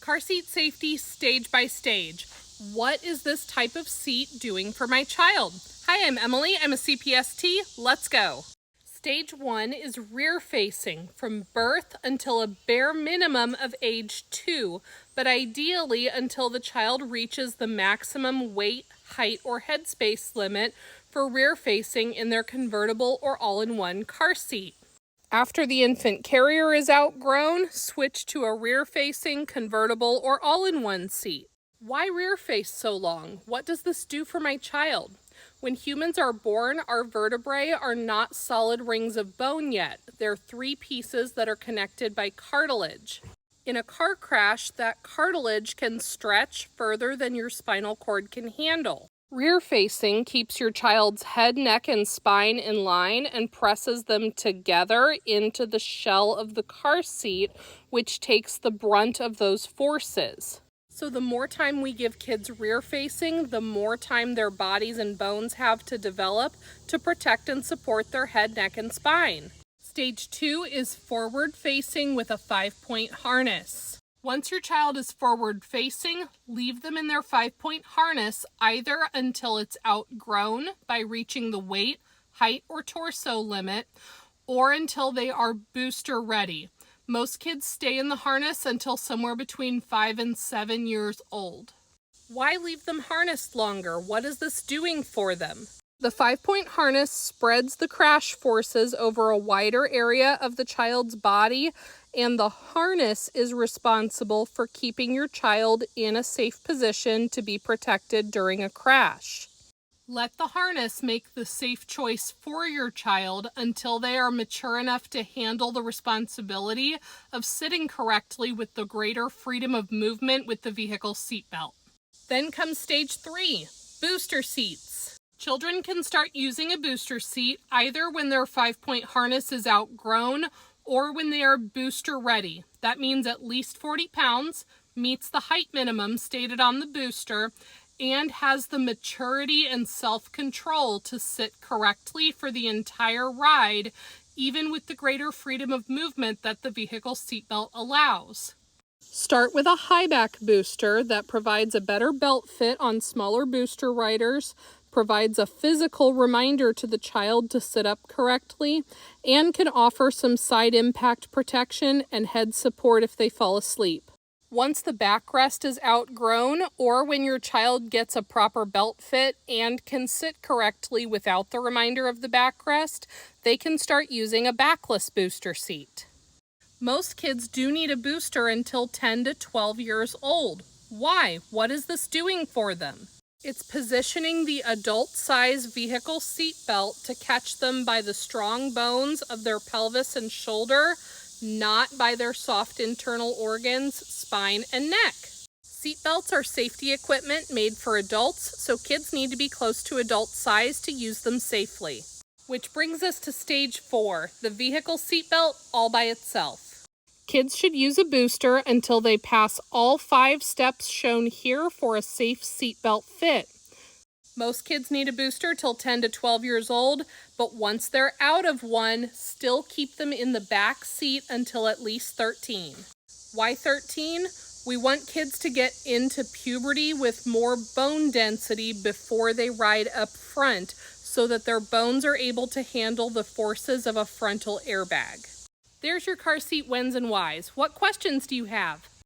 Car seat safety stage by stage. What is this type of seat doing for my child? Hi, I'm Emily. I'm a CPST. Let's go. Stage 1 is rear facing from birth until a bare minimum of age 2, but ideally until the child reaches the maximum weight, height, or headspace limit for rear facing in their convertible or all-in-one car seat. After the infant carrier is outgrown, switch to a rear-facing, convertible, or all-in-one seat. Why rear face so long? What does this do for my child? When humans are born, our vertebrae are not solid rings of bone yet. They're 3 pieces that are connected by cartilage. In a car crash, that cartilage can stretch further than your spinal cord can handle. Rear facing keeps your child's head, neck, and spine in line and presses them together into the shell of the car seat, which takes the brunt of those forces. So the more time we give kids rear facing, the more time their bodies and bones have to develop to protect and support their head, neck, and spine. Stage 2 is forward facing with a 5-point harness. Once your child is forward facing, leave them in their 5-point harness either until it's outgrown by reaching the weight, height, or torso limit, or until they are booster ready. Most kids stay in the harness until somewhere between 5 and 7 years old. Why leave them harnessed longer? What is this doing for them? The 5-point harness spreads the crash forces over a wider area of the child's body, and the harness is responsible for keeping your child in a safe position to be protected during a crash. Let the harness make the safe choice for your child until they are mature enough to handle the responsibility of sitting correctly with the greater freedom of movement with the vehicle seatbelt. Then comes stage 3, booster seats. Children can start using a booster seat either when their 5-point harness is outgrown or when they are booster ready. That means at least 40 pounds, meets the height minimum stated on the booster, and has the maturity and self-control to sit correctly for the entire ride, even with the greater freedom of movement that the vehicle seatbelt allows. Start with a high back booster that provides a better belt fit on smaller booster riders, provides a physical reminder to the child to sit up correctly, and can offer some side impact protection and head support if they fall asleep. Once the backrest is outgrown, or when your child gets a proper belt fit and can sit correctly without the reminder of the backrest, they can start using a backless booster seat. Most kids do need a booster until 10 to 12 years old. Why? What is this doing for them? It's positioning the adult-size vehicle seatbelt to catch them by the strong bones of their pelvis and shoulder, not by their soft internal organs, spine, and neck. Seatbelts are safety equipment made for adults, so kids need to be close to adult size to use them safely. Which brings us to stage 4, the vehicle seatbelt all by itself. Kids should use a booster until they pass all 5 steps shown here for a safe seatbelt fit. Most kids need a booster till 10 to 12 years old, but once they're out of one, still keep them in the back seat until at least 13. Why 13? We want kids to get into puberty with more bone density before they ride up front, so that their bones are able to handle the forces of a frontal airbag. There's your car seat whens and whys. What questions do you have?